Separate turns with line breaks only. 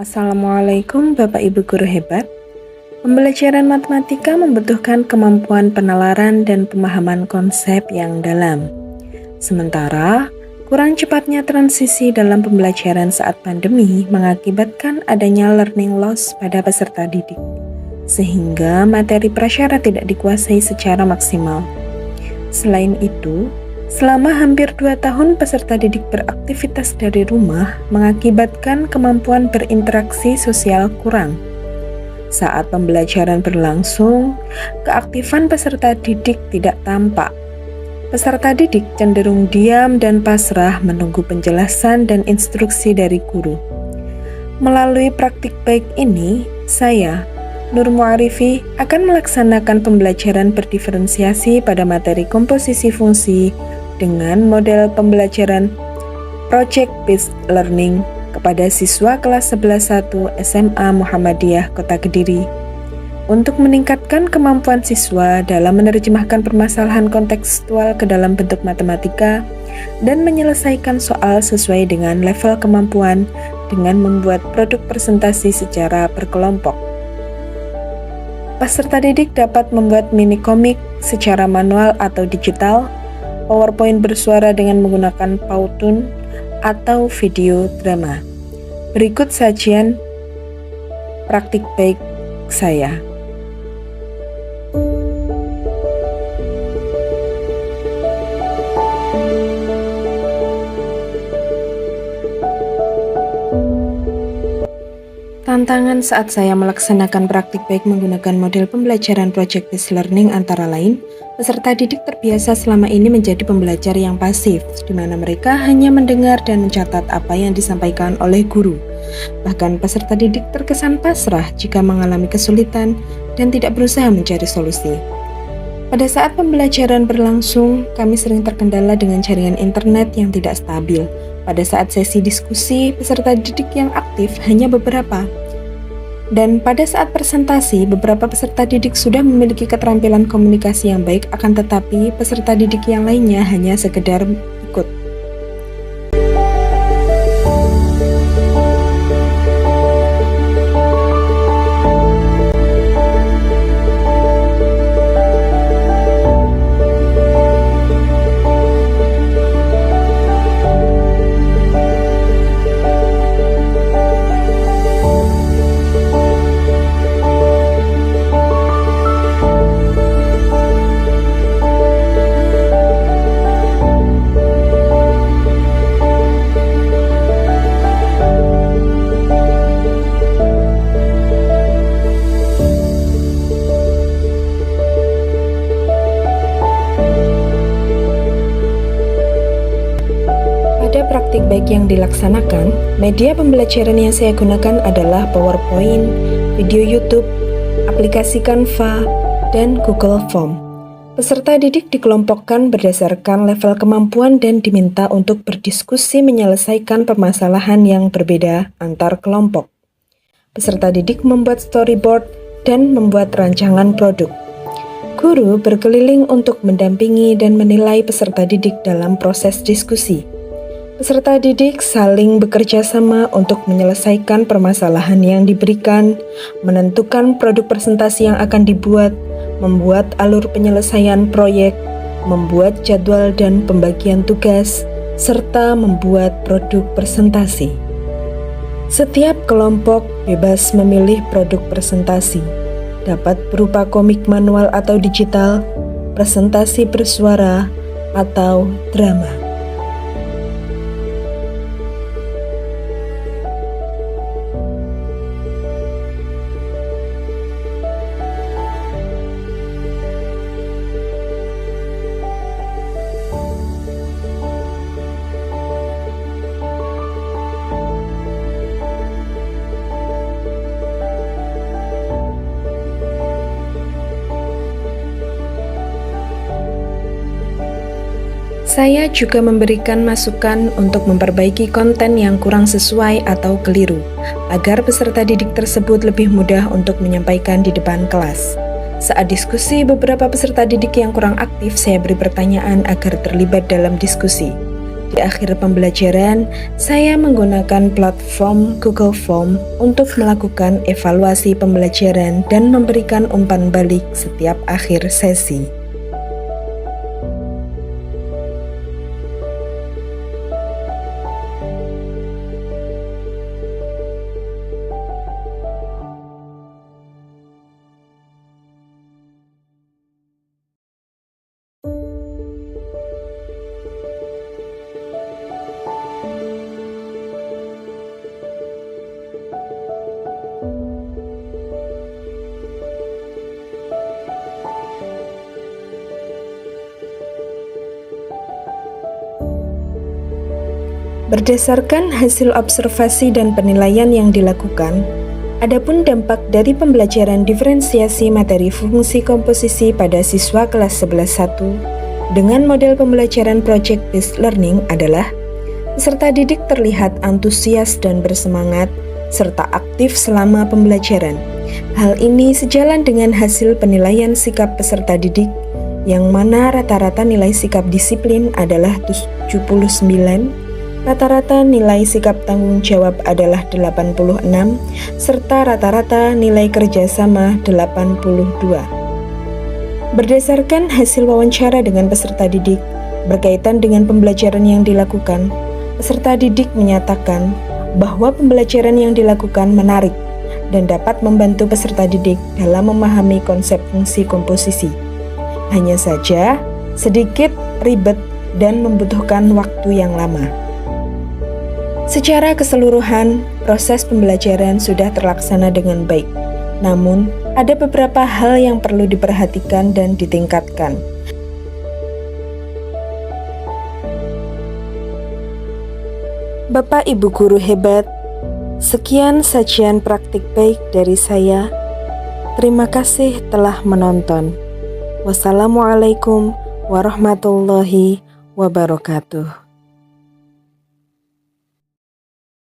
Assalamualaikum Bapak Ibu Guru hebat. Pembelajaran matematika membutuhkan kemampuan penalaran dan pemahaman konsep yang dalam. Sementara, kurang cepatnya transisi dalam pembelajaran saat pandemi mengakibatkan adanya learning loss pada peserta didik, sehingga materi prasyarat tidak dikuasai secara maksimal. Selain itu, selama hampir 2 tahun peserta didik beraktivitas dari rumah mengakibatkan kemampuan berinteraksi sosial kurang. Saat pembelajaran berlangsung, keaktifan peserta didik tidak tampak. Peserta didik cenderung diam dan pasrah menunggu penjelasan dan instruksi dari guru. Melalui praktik baik ini, saya, Nur Muarifi, akan melaksanakan pembelajaran berdiferensiasi pada materi komposisi fungsi dengan model pembelajaran Project-Based Learning kepada siswa kelas 11-1 SMA Muhammadiyah Kota Kediri untuk meningkatkan kemampuan siswa dalam menerjemahkan permasalahan kontekstual ke dalam bentuk matematika dan menyelesaikan soal sesuai dengan level kemampuan dengan membuat produk presentasi secara berkelompok. Peserta didik dapat membuat mini komik secara manual atau digital, PowerPoint bersuara dengan menggunakan Powtoon, atau video drama. Berikut sajian praktik baik saya. Tantangan saat saya melaksanakan praktik baik menggunakan model pembelajaran project-based learning antara lain, peserta didik terbiasa selama ini menjadi pembelajar yang pasif, di mana mereka hanya mendengar dan mencatat apa yang disampaikan oleh guru. Bahkan peserta didik terkesan pasrah jika mengalami kesulitan dan tidak berusaha mencari solusi. Pada saat pembelajaran berlangsung, kami sering terkendala dengan jaringan internet yang tidak stabil. Pada saat sesi diskusi, peserta didik yang aktif hanya beberapa. Dan pada saat presentasi, beberapa peserta didik sudah memiliki keterampilan komunikasi yang baik, akan tetapi peserta didik yang lainnya hanya sekedar ikut. Pada praktik baik yang dilaksanakan, media pembelajaran yang saya gunakan adalah PowerPoint, video YouTube, aplikasi Canva, dan Google Form. Peserta didik dikelompokkan berdasarkan level kemampuan dan diminta untuk berdiskusi menyelesaikan permasalahan yang berbeda antar kelompok. Peserta didik membuat storyboard dan membuat rancangan produk. Guru berkeliling untuk mendampingi dan menilai peserta didik dalam proses diskusi. Peserta didik saling bekerja sama untuk menyelesaikan permasalahan yang diberikan, menentukan produk presentasi yang akan dibuat, membuat alur penyelesaian proyek, membuat jadwal dan pembagian tugas, serta membuat produk presentasi. Setiap kelompok bebas memilih produk presentasi, dapat berupa komik manual atau digital, presentasi bersuara, atau drama. Saya juga memberikan masukan untuk memperbaiki konten yang kurang sesuai atau keliru, agar peserta didik tersebut lebih mudah untuk menyampaikan di depan kelas. Saat diskusi, beberapa peserta didik yang kurang aktif saya beri pertanyaan agar terlibat dalam diskusi. Di akhir pembelajaran, saya menggunakan platform Google Form untuk melakukan evaluasi pembelajaran dan memberikan umpan balik setiap akhir sesi. Berdasarkan hasil observasi dan penilaian yang dilakukan, adapun dampak dari pembelajaran diferensiasi materi fungsi komposisi pada siswa kelas 11-1 dengan model pembelajaran project-based learning adalah peserta didik terlihat antusias dan bersemangat serta aktif selama pembelajaran. Hal ini sejalan dengan hasil penilaian sikap peserta didik yang mana rata-rata nilai sikap disiplin adalah 79, rata-rata nilai sikap tanggung jawab adalah 86, serta rata-rata nilai kerjasama 82. Berdasarkan hasil wawancara dengan peserta didik, berkaitan dengan pembelajaran yang dilakukan, peserta didik menyatakan bahwa pembelajaran yang dilakukan menarik dan dapat membantu peserta didik dalam memahami konsep fungsi komposisi. Hanya saja, sedikit ribet dan membutuhkan waktu yang lama. Secara keseluruhan, proses pembelajaran sudah terlaksana dengan baik. Namun, ada beberapa hal yang perlu diperhatikan dan ditingkatkan. Bapak Ibu guru hebat, sekian sajian praktik baik dari saya. Terima kasih telah menonton. Wassalamualaikum warahmatullahi wabarakatuh.